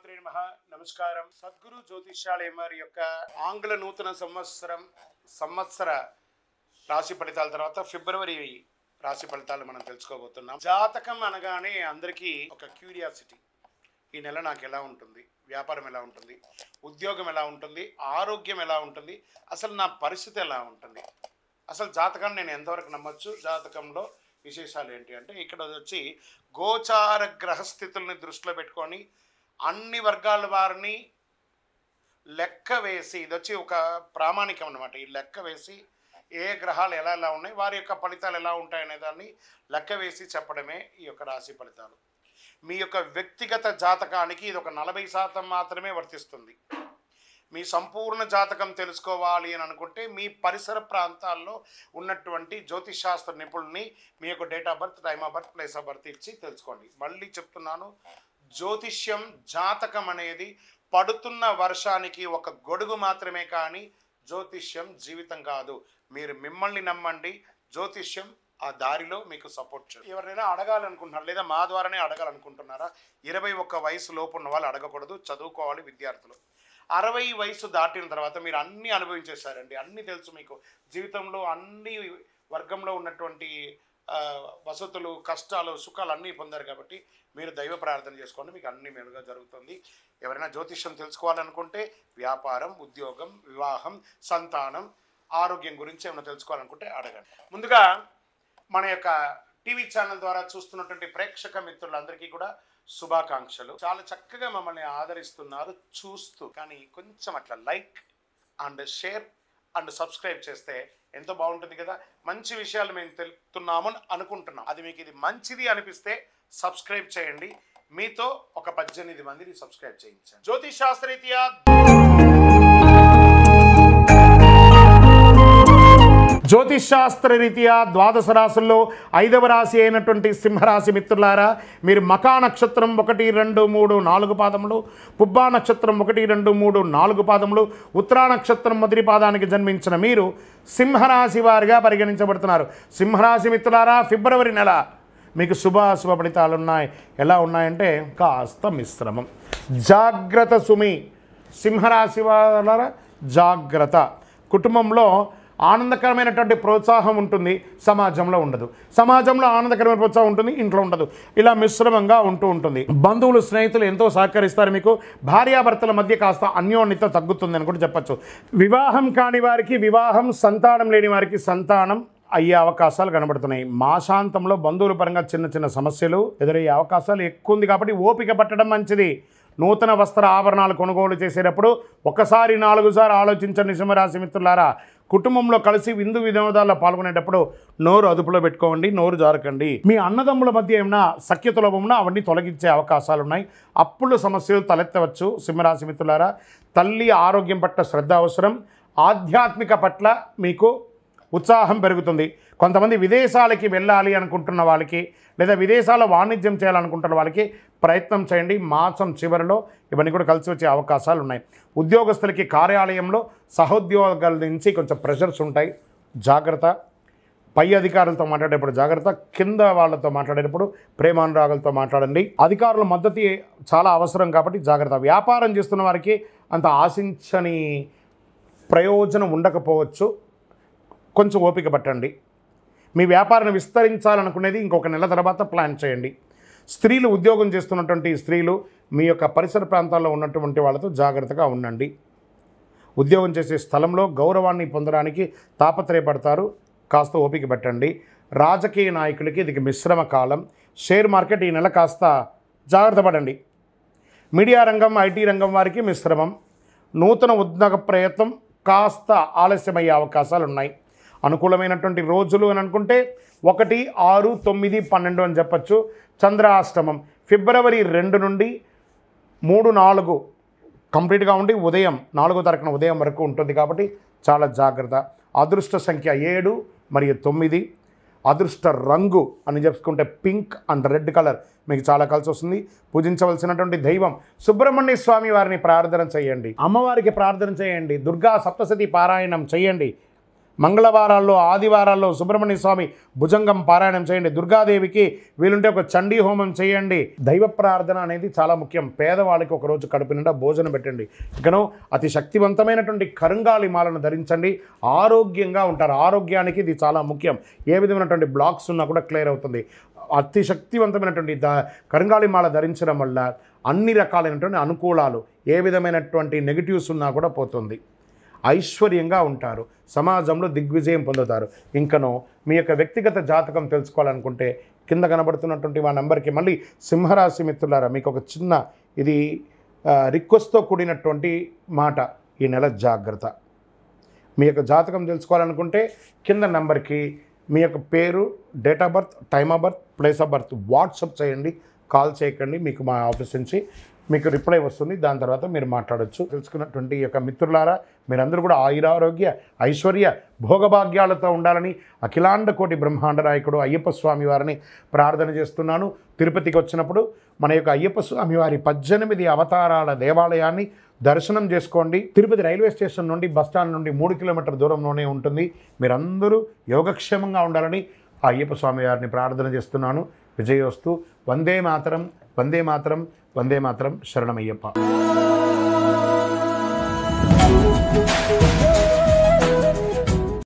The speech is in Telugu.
శ్రీమాత్రే నమః. నమస్కారం. సద్గురు జ్యోతిష్యాలయం వారి యొక్క ఆంగ్ల నూతన సంవత్సర రాశి ఫలితాల తర్వాత ఫిబ్రవరి రాశి ఫలితాలు మనం తెలుసుకోబోతున్నాం. జాతకం అనగానే అందరికీ ఒక క్యూరియాసిటీ, ఈ నెల నాకు ఎలా ఉంటుంది, వ్యాపారం ఎలా ఉంటుంది, ఉద్యోగం ఎలా ఉంటుంది, ఆరోగ్యం ఎలా ఉంటుంది, అసలు నా పరిస్థితి ఎలా ఉంటుంది, అసలు జాతకాన్ని నేను ఎంతవరకు నమ్మొచ్చు, జాతకంలో విశేషాలు ఏంటి అంటే ఇక్కడ వచ్చి గోచార గ్రహస్థితుల్ని దృష్టిలో పెట్టుకొని అన్ని వర్గాల వారిని లెక్క వేసి, ఇది వచ్చి ఒక ప్రామాణికం అన్నమాట. ఈ లెక్క వేసి ఏ గ్రహాలు ఎలా ఎలా ఉన్నాయి, వారి యొక్క ఫలితాలు ఎలా ఉంటాయనే దాన్ని లెక్క వేసి చెప్పడమే ఈ యొక్క రాశి ఫలితాలు. మీ యొక్క వ్యక్తిగత జాతకానికి ఇది ఒక 40% మాత్రమే వర్తిస్తుంది. మీ సంపూర్ణ జాతకం తెలుసుకోవాలి అని అనుకుంటే మీ పరిసర ప్రాంతాల్లో ఉన్నటువంటి జ్యోతిషాస్త్ర నిపుణుల్ని మీ యొక్క date of birth, time of birth, place of birth ఇచ్చి తెలుసుకోండి. మళ్ళీ చెప్తున్నాను, జ్యోతిష్యం జాతకం అనేది పడుతున్న వర్షానికి ఒక గొడుగు మాత్రమే, కానీ జ్యోతిష్యం జీవితం కాదు. మీరు మిమ్మల్ని నమ్మండి, జ్యోతిష్యం ఆ దారిలో మీకు సపోర్ట్ చేయండి. ఎవరైనా అడగాలనుకుంటున్నారు లేదా మా ద్వారానే అడగాలనుకుంటున్నారా? 21 వయసు లోపు ఉన్న వాళ్ళు అడగకూడదు, చదువుకోవాలి విద్యార్థులు. 60 వయసు దాటిన తర్వాత మీరు అన్నీ అనుభవించేశారండి, అన్నీ తెలుసు మీకు. జీవితంలో అన్ని వర్గంలో ఉన్నటువంటి వసతులు, కష్టాలు, సుఖాలు అన్నీ పొందారు కాబట్టి మీరు దైవ ప్రార్థన చేసుకోండి, మీకు అన్ని మేలుగా జరుగుతుంది. ఎవరైనా జ్యోతిష్యం తెలుసుకోవాలనుకుంటే వ్యాపారం, ఉద్యోగం, వివాహం, సంతానం, ఆరోగ్యం గురించి ఏమైనా తెలుసుకోవాలనుకుంటే అడగండి. ముందుగా మన యొక్క టీవీ ఛానల్ ద్వారా చూస్తున్నటువంటి ప్రేక్షక మిత్రులందరికీ కూడా శుభాకాంక్షలు. చాలా చక్కగా మమ్మల్ని ఆదరిస్తున్నారు చూస్తూ, కానీ కొంచెం అట్లా like and share and subscribe చేస్తే ఎంతో బాగుంటుంది కదా. మంచి విషయాలు మేము తెలుపుతున్నాము అనుకుంటున్నాం, అది మీకు ఇది మంచిది అనిపిస్తే సబ్స్క్రైబ్ చేయండి. మీతో ఒక 18 మందిని సబ్స్క్రైబ్ చేయించండి. జ్యోతిషాస్త్రరీత్యా ద్వాదశ రాశుల్లో 5వ రాశి అయినటువంటి సింహరాశి మిత్రులారా, మీరు మకా నక్షత్రం 1, 2, 3, 4 పాదములు, పుబ్బా నక్షత్రం 1, 2, 3, 4 పాదములు, ఉత్తరా నక్షత్రం మొదటి పాదానికి జన్మించిన మీరు సింహరాశి వారిగా పరిగణించబడుతున్నారు. సింహరాశి మిత్రులారా, ఫిబ్రవరి నెల మీకు శుభాశుభ ఫలితాలు ఉన్నాయి. ఎలా ఉన్నాయంటే కాస్త మిశ్రమం. జాగ్రత్త సుమి. సింహరాశి వార జాగ్రత్త. కుటుంబంలో ఆనందకరమైనటువంటి ప్రోత్సాహం ఉంటుంది, సమాజంలో ఉండదు. సమాజంలో ఆనందకరమైన ప్రోత్సాహం ఉంటుంది, ఇంట్లో ఉండదు. ఇలా మిశ్రమంగా ఉంటుంది. బంధువులు, స్నేహితులు ఎంతో సహకరిస్తారు మీకు. భార్యాభర్తల మధ్య కాస్త అన్యోన్యత తగ్గుతుంది అని కూడా చెప్పచ్చు. వివాహం కాని వారికి వివాహం, సంతానం లేని వారికి సంతానం అయ్యే అవకాశాలు కనబడుతున్నాయి. మాసాంతంలో బంధువుల పరంగా చిన్న చిన్న సమస్యలు ఎదురయ్యే అవకాశాలు ఎక్కువ ఉంది కాబట్టి ఓపిక పట్టడం మంచిది. నూతన వస్త్ర ఆభరణాలు కొనుగోలు చేసేటప్పుడు ఒకసారి 4 సార్లు ఆలోచించండి సింహరాశి మిత్రులారా. కుటుంబంలో కలిసి విందు వినోదాల్లో పాల్గొనేటప్పుడు నోరు అదుపులో పెట్టుకోండి, నోరు జారకండి. మీ అన్నదమ్ముల మధ్య ఏమైనా సఖ్యత లోపమున్నా అవన్నీ తొలగించే అవకాశాలు ఉన్నాయి. అప్పుల సమస్యలు తలెత్తవచ్చు సింహరాశి మిత్రులారా. తల్లి ఆరోగ్యం పట్ల శ్రద్ధ అవసరం. ఆధ్యాత్మిక పట్ల మీకు ఉత్సాహం పెరుగుతుంది. కొంతమంది విదేశాలకి వెళ్ళాలి అనుకుంటున్న వాళ్ళకి లేదా విదేశాల్లో వాణిజ్యం చేయాలనుకుంటున్న వాళ్ళకి ప్రయత్నం చేయండి. మాసం చివరిలో ఇవన్నీ కూడా కలిసి వచ్చే అవకాశాలు ఉన్నాయి. ఉద్యోగస్తులకి కార్యాలయంలో సహోద్యోగాల నుంచి కొంచెం ప్రెషర్స్ ఉంటాయి, జాగ్రత్త. పై అధికారులతో మాట్లాడేటప్పుడు జాగ్రత్త. కింద వాళ్ళతో మాట్లాడేటప్పుడు ప్రేమానురాగాలతో మాట్లాడండి. అధికారుల మద్దతు చాలా అవసరం కాబట్టి జాగ్రత్త. వ్యాపారం చేస్తున్న వారికి అంత ఆశించని ప్రయోజనం ఉండకపోవచ్చు, కొంచెం ఓపిక పట్టండి. మీ వ్యాపారాన్ని విస్తరించాలనుకునేది ఇంకొక నెల తర్వాత ప్లాన్ చేయండి. స్త్రీలు, ఉద్యోగం చేస్తున్నటువంటి స్త్రీలు మీ యొక్క పరిసర ప్రాంతాల్లో ఉన్నటువంటి వాళ్ళతో జాగ్రత్తగా ఉండండి. ఉద్యోగం చేసే స్థలంలో గౌరవాన్ని పొందడానికి తాపత్రయపడతారు, కాస్త ఓపిక పెట్టండి. రాజకీయ నాయకులకి ఇది మిశ్రమ కాలం. షేర్ మార్కెట్ ఈ నెల కాస్త జాగ్రత్త పడండి. మీడియా రంగం, ఐటీ రంగం వారికి మిశ్రమం. నూతన ఉద్యోగ ప్రయత్నం కాస్త ఆలస్యమయ్యే అవకాశాలు ఉన్నాయి. అనుకూలమైనటువంటి రోజులు అని అనుకుంటే 1, 6, 9, 12 అని చెప్పచ్చు. చంద్రాష్టమం ఫిబ్రవరి 2 నుండి 3, 4 కంప్లీట్గా ఉండి ఉదయం 4వ తారీఖున ఉదయం వరకు ఉంటుంది కాబట్టి చాలా జాగ్రత్త. అదృష్ట సంఖ్య 7 మరియు 9. అదృష్ట రంగు అని చెప్పుకుంటే పింక్ అండ్ రెడ్ కలర్ మీకు చాలా కలిసి వస్తుంది. పూజించవలసినటువంటి దైవం సుబ్రహ్మణ్య స్వామి వారిని ప్రార్థన చేయండి. అమ్మవారికి ప్రార్థన చేయండి. దుర్గా సప్తశతి పారాయణం చేయండి. మంగళవారాల్లో ఆదివారాల్లో సుబ్రహ్మణ్య స్వామి భుజంగం పారాయణం చేయండి. దుర్గాదేవికి వీలుంటే ఒక చండీ హోమం చేయండి. దైవ ప్రార్థన అనేది చాలా ముఖ్యం. పేదవాళ్ళకి ఒకరోజు కడుపు నిండా భోజనం పెట్టండి. ఇకను అతి శక్తివంతమైనటువంటి కరుంగాలి మాలను ధరించండి. ఆరోగ్యంగా ఉంటారు. ఆరోగ్యానికి ఇది చాలా ముఖ్యం. ఏ విధమైనటువంటి బ్లాక్స్ ఉన్నా కూడా క్లియర్ అవుతుంది. అతి శక్తివంతమైనటువంటి కరుంగాలి మాల ధరించడం వల్ల అన్ని రకాలైనటువంటి అనుకూలాలు, ఏ విధమైనటువంటి నెగిటివ్స్ ఉన్నా కూడా పోతుంది. ఐశ్వర్యంగా ఉంటారు. సమాజంలో దిగ్విజయం పొందుతారు. ఇంకనో మీ యొక్క వ్యక్తిగత జాతకం తెలుసుకోవాలనుకుంటే కింద కనబడుతున్నటువంటి మా నెంబర్కి, మళ్ళీ సింహరాశి మిత్రులారా మీకు ఒక చిన్న ఇది రిక్వెస్ట్తో కూడినటువంటి మాట, ఈ నెల జాగ్రత్త. మీ యొక్క జాతకం తెలుసుకోవాలనుకుంటే కింద నెంబర్కి మీ యొక్క పేరు, date of birth, time of birth, place of birth WhatsApp చేయండి. కాల్ చేయకండి. మీకు మా ఆఫీస్ నుంచి మీకు రిప్లై వస్తుంది. దాని తర్వాత మీరు మాట్లాడవచ్చు. తెలుసుకున్నటువంటి యొక్క మిత్రులారా మీరందరూ కూడా ఆయురారోగ్య ఐశ్వర్య భోగభాగ్యాలతో ఉండాలని అఖిలాండ కోటి బ్రహ్మాండ నాయకుడు అయ్యప్ప స్వామి వారిని ప్రార్థన చేస్తున్నాను. తిరుపతికి వచ్చినప్పుడు మన యొక్క అయ్యప్ప స్వామి వారి 18 అవతారాల దేవాలయాన్ని దర్శనం చేసుకోండి. తిరుపతి రైల్వే స్టేషన్ నుండి బస్టాండ్ నుండి 3 కిలోమీటర్ల దూరంలోనే ఉంటుంది. మీరందరూ యోగక్షేమంగా ఉండాలని ఆ అయ్యప్ప స్వామి వారిని ప్రార్థన చేస్తున్నాను. విజయోస్తు. వందే మాతరం, వందే మాతరం, వందే మాతరం. శరణమయ్యప్ప.